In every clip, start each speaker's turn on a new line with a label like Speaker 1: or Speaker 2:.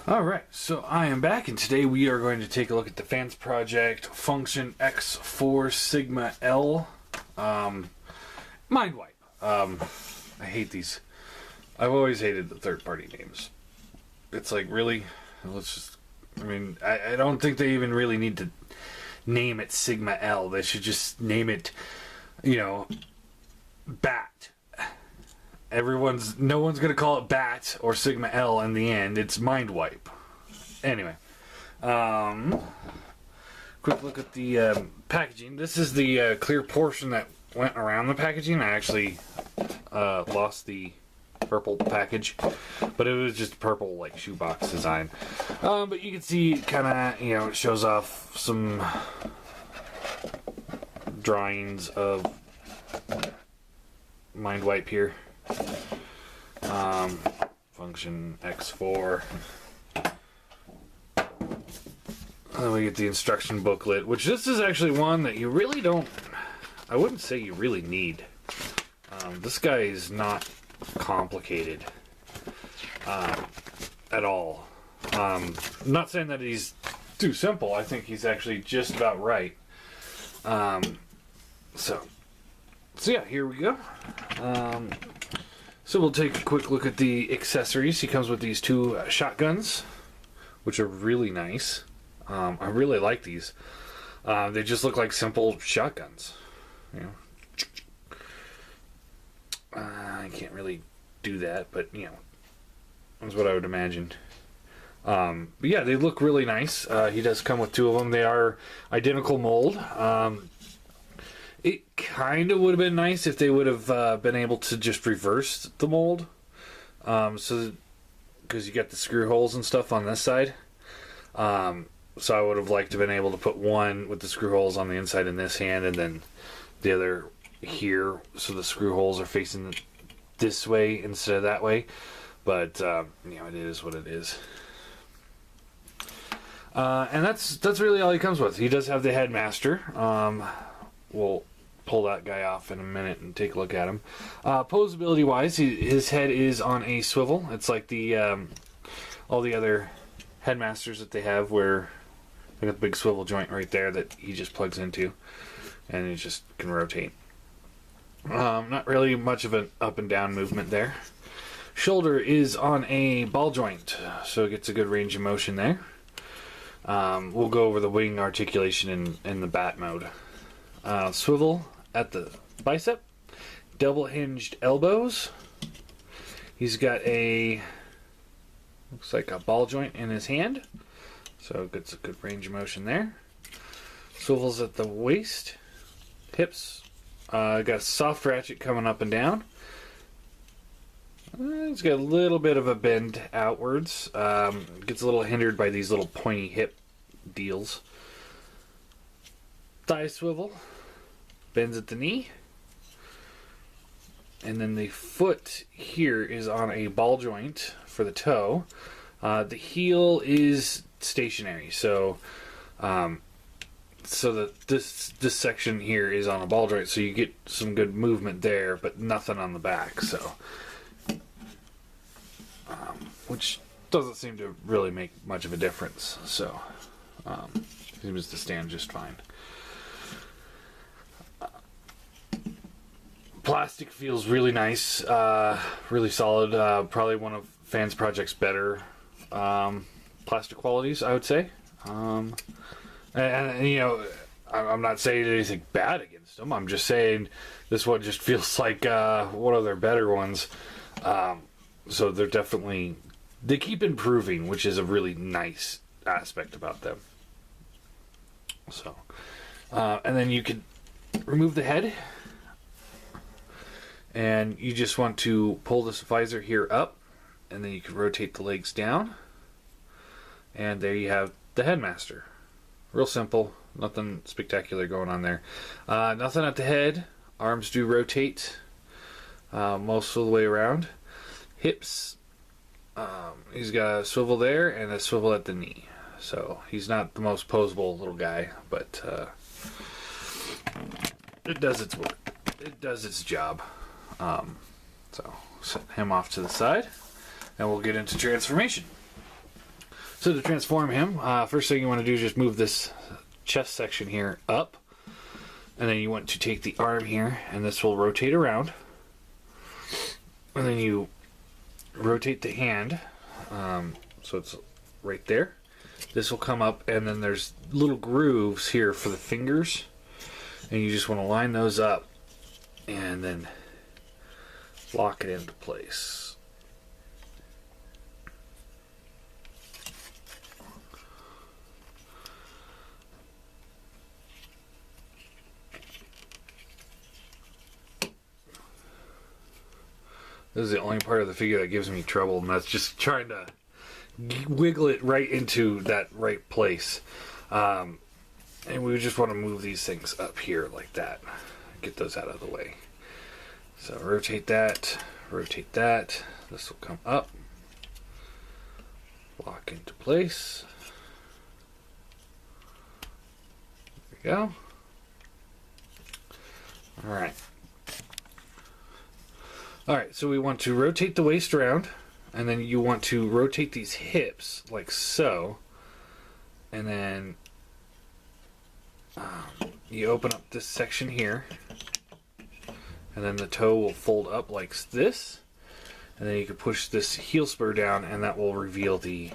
Speaker 1: Alright, so I am back, and today we are going to take a look at the Fansproject Function X-4 Sigma L Mindwipe. I hate these. I've always hated the third-party names. It's like, really? Let's just... I don't think they even really need to name it Sigma L. They should just name it, Bat. No one's going to call it Bat or Sigma L in the end. It's Mindwipe. Anyway. Quick look at the packaging. This is the clear portion that went around the packaging. I actually lost the purple package, but it was just purple like shoebox design. But you can see kind of, it shows off some drawings of Mindwipe here. Function X4. Then we get the instruction booklet, which this is actually one that you really don't, I wouldn't say you really need. This guy is not complicated at all. I'm not saying that he's too simple. I think he's actually just about right. So yeah, here we go. So we'll take a quick look at the accessories. He comes with these two shotguns, which are really nice. I really like these. They just look like simple shotguns. I can't really do that, but that's what I would imagine. But yeah, they look really nice. He does come with two of them. They are identical mold. It kind of would have been nice if they would have been able to just reverse the mold. Because you got the screw holes and stuff on this side. So I would have liked to have been able to put one with the screw holes on the inside in this hand and then the other here, so the screw holes are facing this way instead of that way. But it is what it is. And that's really all he comes with. He does have the headmaster. We'll pull that guy off in a minute and take a look at him. Posability wise, his head is on a swivel. It's like the all the other headmasters that they have, where they got the big swivel joint right there that he just plugs into, and he just can rotate. Not really much of an up and down movement there. Shoulder is on a ball joint, so it gets a good range of motion there. We'll go over the wing articulation in the bat mode. Swivel at the bicep, double hinged elbows. He's got looks like a ball joint in his hand, so it gets a good range of motion there. Swivels at the waist, hips. Got a soft ratchet coming up and down. It's got a little bit of a bend outwards. Gets a little hindered by these little pointy hip deals. Thigh swivel. Bends at the knee. And then the foot here is on a ball joint for the toe. The heel is stationary, so this section here is on a ball joint, so you get some good movement there, but nothing on the back. So, which doesn't seem to really make much of a difference. So, seems to stand just fine. Plastic feels really nice, really solid. Probably one of Fansproject's better plastic qualities, I would say. And I'm not saying anything bad against them. I'm just saying this one just feels like one of their better ones. So they keep improving, which is a really nice aspect about them. So, and then you can remove the head. And you just want to pull this visor here up, and then you can rotate the legs down. And there you have the headmaster. Real simple, nothing spectacular going on there. Nothing at the head. Arms do rotate most of the way around. Hips, he's got a swivel there and a swivel at the knee. So he's not the most posable little guy, but it does its work. It does its job. So set him off to the side, and we'll get into transformation. So to transform him, first thing you want to do is just move this chest section here up. And then you want to take the arm here, and this will rotate around. And then you rotate the hand, so it's right there. This will come up, and then there's little grooves here for the fingers. And you just want to line those up, and then lock it into place. This is the only part of the figure that gives me trouble, and that's just trying to wiggle it right into that right place. And we just want to move these things up here like that. Get those out of the way. So rotate that, rotate that. This will come up. Lock into place. There we go. Alright. Alright, so we want to rotate the waist around, and then you want to rotate these hips like so, and then you open up this section here, and then the toe will fold up like this, and then you can push this heel spur down, and that will reveal the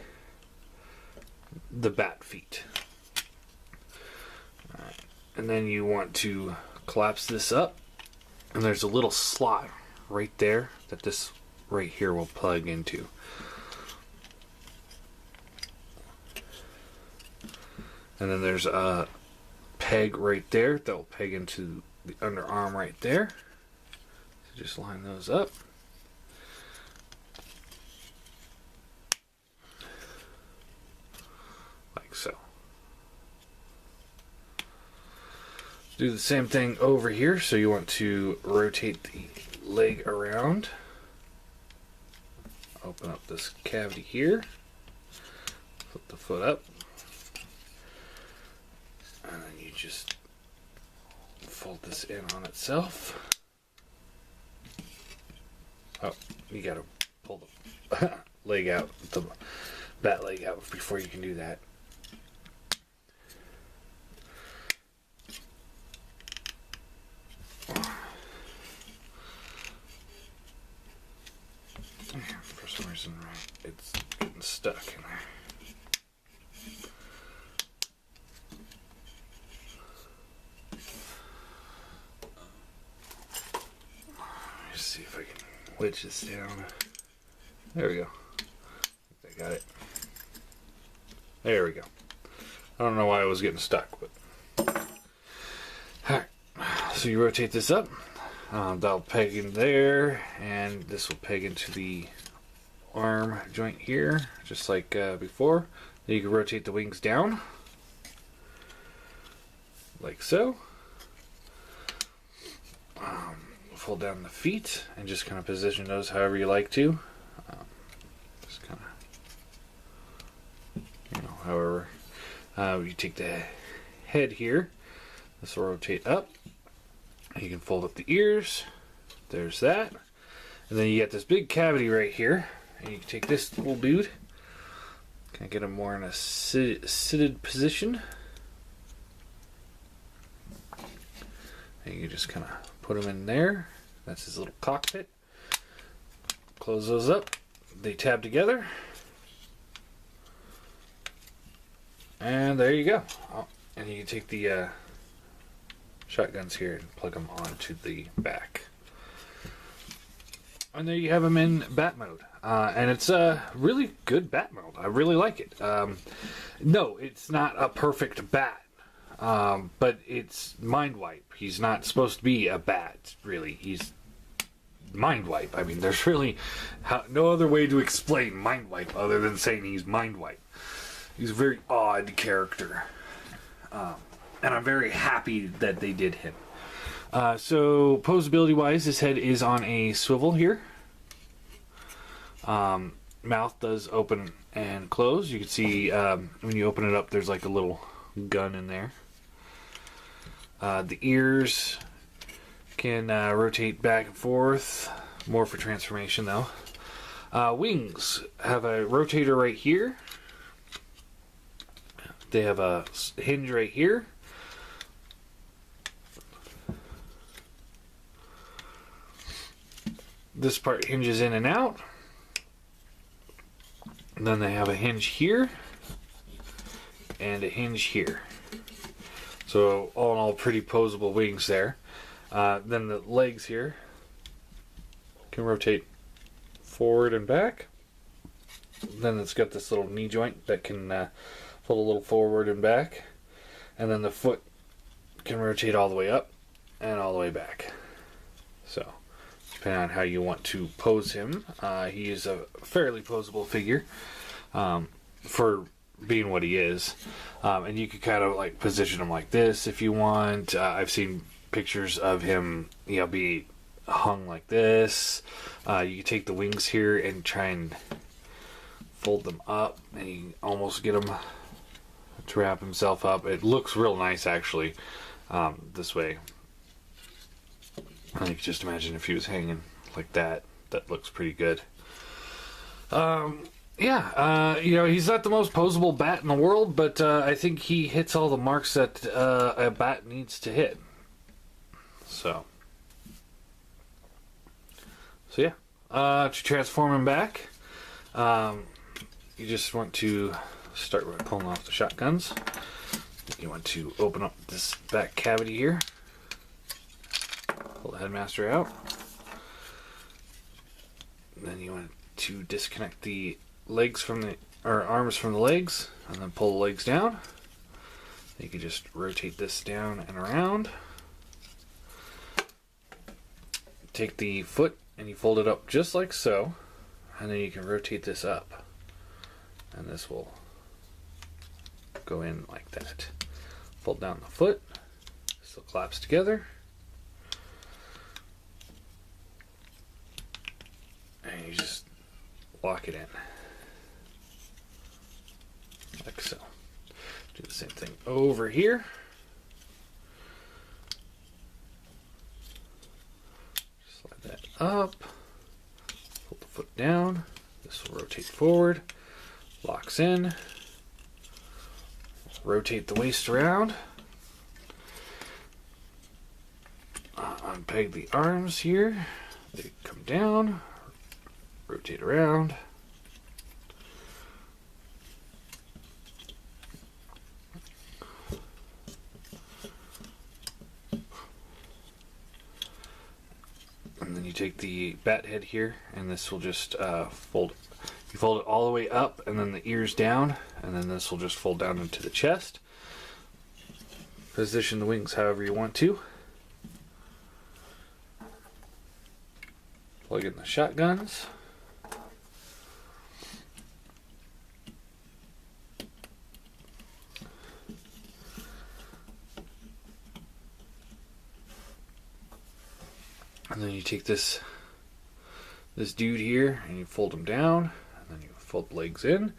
Speaker 1: bat feet. Alright, and then you want to collapse this up, and there's a little slot right there that this right here will plug into. And then there's a peg right there that will peg into the underarm right there. So just line those up. Like so. Do the same thing over here. So you want to rotate the leg around, open up this cavity here, flip the foot up, and then you just fold this in on itself. Oh, you gotta pull the leg out, the bat leg out before you can do that. For some reason, it's getting stuck in there. Let's see if I can wedge this down. There we go. I got it. There we go. I don't know why I was getting stuck, but alright. So you rotate this up. That'll peg in there, and this will peg into the arm joint here, just like before. Then you can rotate the wings down, like so. Fold down the feet, and just kind of position those however you like to. Just kind of, you know, however. You take the head here. This will rotate up. You can fold up the ears. There's that. And then you get this big cavity right here. And you can take this little dude. Kind of get him more in a seated position. And you just kind of put him in there. That's his little cockpit. Close those up. They tab together. And there you go. Oh, and you can take the shotguns here and plug them onto the back. And there you have them in bat mode. And it's a really good bat mode. I really like it. No, it's not a perfect bat. But it's Mindwipe. He's not supposed to be a bat, really. He's Mindwipe. I mean, there's really no other way to explain Mindwipe other than saying he's Mindwipe. He's a very odd character. And I'm very happy that they did him. So, posability wise, his head is on a swivel here. Mouth does open and close. You can see when you open it up, there's like a little gun in there. The ears can rotate back and forth. More for transformation, though. Wings have a rotator right here. They have a hinge right here. This part hinges in and out. And then they have a hinge here and a hinge here. So all in all, pretty posable wings there. Then the legs here can rotate forward and back. Then it's got this little knee joint that can fold a little forward and back. And then the foot can rotate all the way up and all the way back. So, depending on how you want to pose him, he is a fairly posable figure for being what he is. And you could kind of like position him like this if you want. I've seen pictures of him, be hung like this. You can take the wings here and try and fold them up, and you can almost get him to wrap himself up. It looks real nice, actually, this way. I could just imagine if he was hanging like that. That looks pretty good. He's not the most posable bat in the world, but I think he hits all the marks that a bat needs to hit. So yeah. To transform him back, you just want to start by pulling off the shotguns. You want to open up this back cavity here. Pull the headmaster out. Then you want to disconnect the legs from arms from the legs, and then pull the legs down. You can just rotate this down and around. Take the foot and you fold it up just like so, and then you can rotate this up, and this will go in like that. Fold down the foot, this will collapse together, and you just lock it in like so. Do the same thing over here. Slide that up, pull the foot down, this will rotate forward, locks in, rotate the waist around, unpeg the arms here, they come down, rotate around, and then you take the bat head here, and this will just fold. You fold it all the way up, and then the ears down, and then this will just fold down into the chest. Position the wings however you want to. Plug in the shotguns. And then you take this dude here and you fold him down, and then you fold the legs in,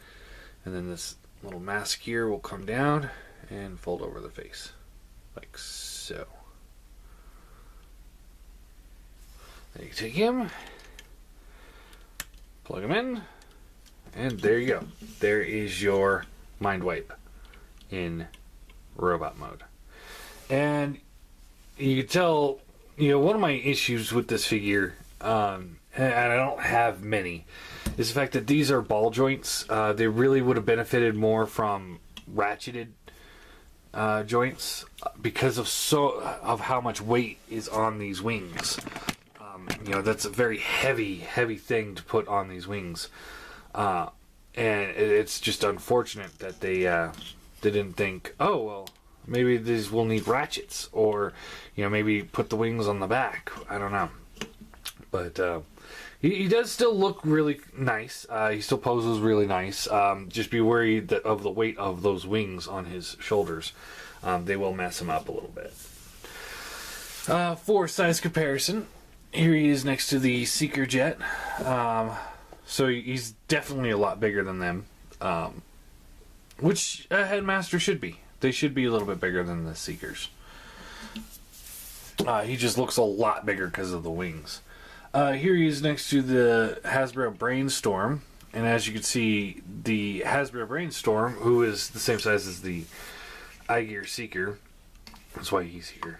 Speaker 1: and then this little mask here will come down and fold over the face like so. Then you take him, plug him in, and there you go. There is your Mindwipe in robot mode. And you can tell, one of my issues with this figure, and I don't have many, is the fact that these are ball joints. They really would have benefited more from ratcheted joints because of how much weight is on these wings. That's a very heavy thing to put on these wings, and it's just unfortunate that they didn't think, oh well, maybe these will need ratchets, or maybe put the wings on the back. I don't know, but he does still look really nice. He still poses really nice. Just be worried of the weight of those wings on his shoulders. They will mess him up a little bit. For size comparison, here he is next to the Seeker Jet. So he's definitely a lot bigger than them, which a Headmaster should be. They should be a little bit bigger than the Seekers. He just looks a lot bigger because of the wings. Here he is next to the Hasbro Brainstorm. And as you can see, the Hasbro Brainstorm, who is the same size as the iGear Seeker, that's why he's here,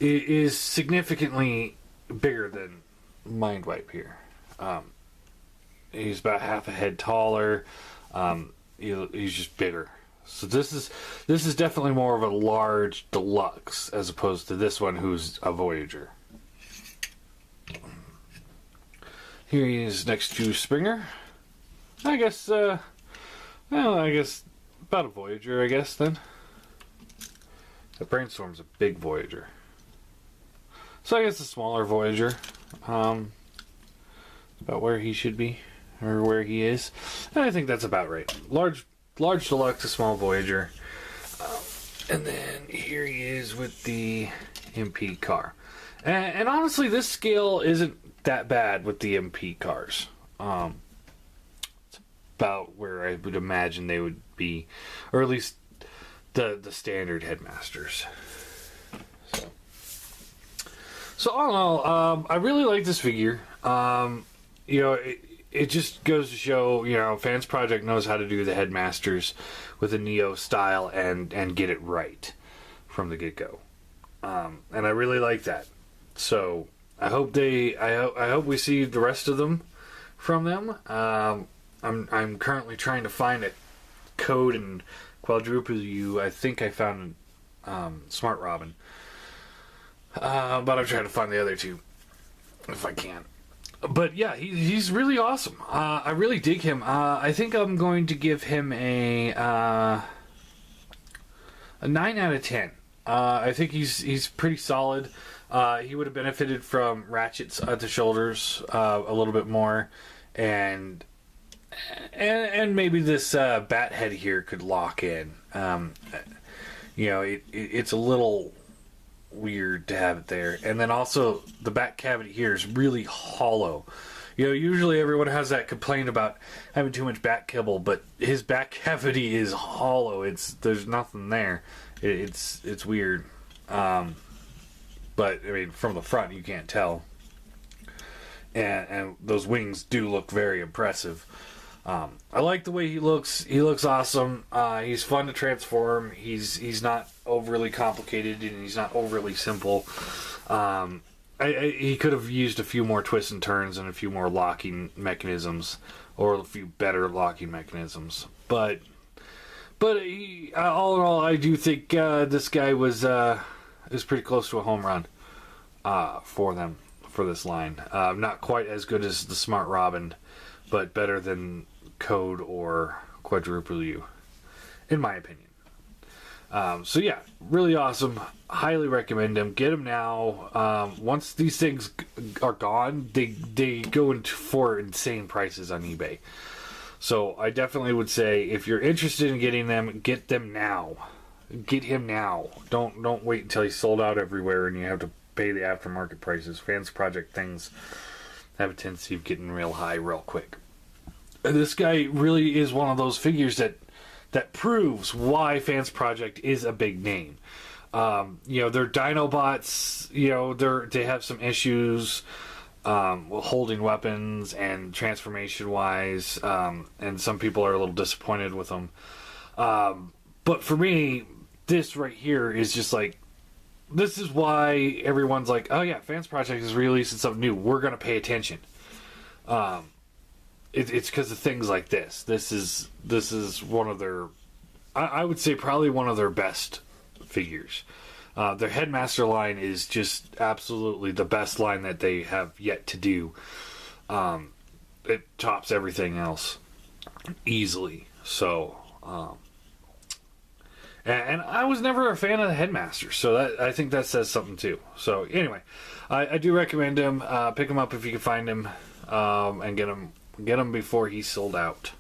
Speaker 1: is significantly bigger than Mindwipe here. He's about half a head taller. He's just bigger. So this is definitely more of a large deluxe as opposed to this one, who's a Voyager. Here he is next to Springer. I guess, well, I guess about a Voyager, I guess, then. The Brainstorm's a big Voyager. So I guess a smaller Voyager. About where he should be, or where he is. And I think that's about right. Large deluxe, a small Voyager. And then here he is with the MP car. And honestly, this scale isn't that bad with the MP cars. It's about where I would imagine they would be, or at least the standard headmasters. So all in all, I really like this figure. You know, it just goes to show, you know, Fansproject knows how to do the headmasters with a Neo style and get it right from the get-go. And I really like that. So I hope I hope we see the rest of them from them. I'm currently trying to find a code in Quadruple U. I think I found Smart Robin. But I'm trying to find the other two if I can. But yeah, he's really awesome. I really dig him. I think I'm going to give him a 9 out of 10. I think he's pretty solid. He would have benefited from ratchets at the shoulders a little bit more, and maybe this bat head here could lock in. You know, it's a little weird to have it there, and then also the back cavity here is really hollow. You know, usually everyone has that complaint about having too much back kibble, but his back cavity is hollow. There's nothing there. It's weird. But I mean, from the front you can't tell, and those wings do look very impressive. I like the way he looks. He looks awesome. He's fun to transform. He's not overly complicated, and he's not overly simple. He could have used a few more twists and turns and a few more locking mechanisms, or a few better locking mechanisms. But all in all, I do think this guy is pretty close to a home run for them, for this line. Not quite as good as the Smart Robin, but better than Code or Quadruple U, in my opinion. So yeah, really awesome. Highly recommend them. Get them now. Once these things are gone, they go for insane prices on eBay. So I definitely would say, if you're interested in getting them, get them now. Get him now. Don't wait until he's sold out everywhere and you have to pay the aftermarket prices. Fansproject things have a tendency of getting real high real quick. And this guy really is one of those figures that proves why Fansproject is a big name. You know, their Dinobots, you know, they have some issues holding weapons and transformation wise, and some people are a little disappointed with them. But for me, this right here is just like, this is why everyone's like, oh yeah, Fansproject is releasing something new, we're gonna pay attention. It's because of things like this. This is one of their, I would say probably one of their best figures. Their Headmaster line is just absolutely the best line that they have yet to do. It tops everything else easily. So, and I was never a fan of the Headmaster, so I think that says something too. So anyway, I do recommend him. Pick him up if you can find him, and get him before he's sold out.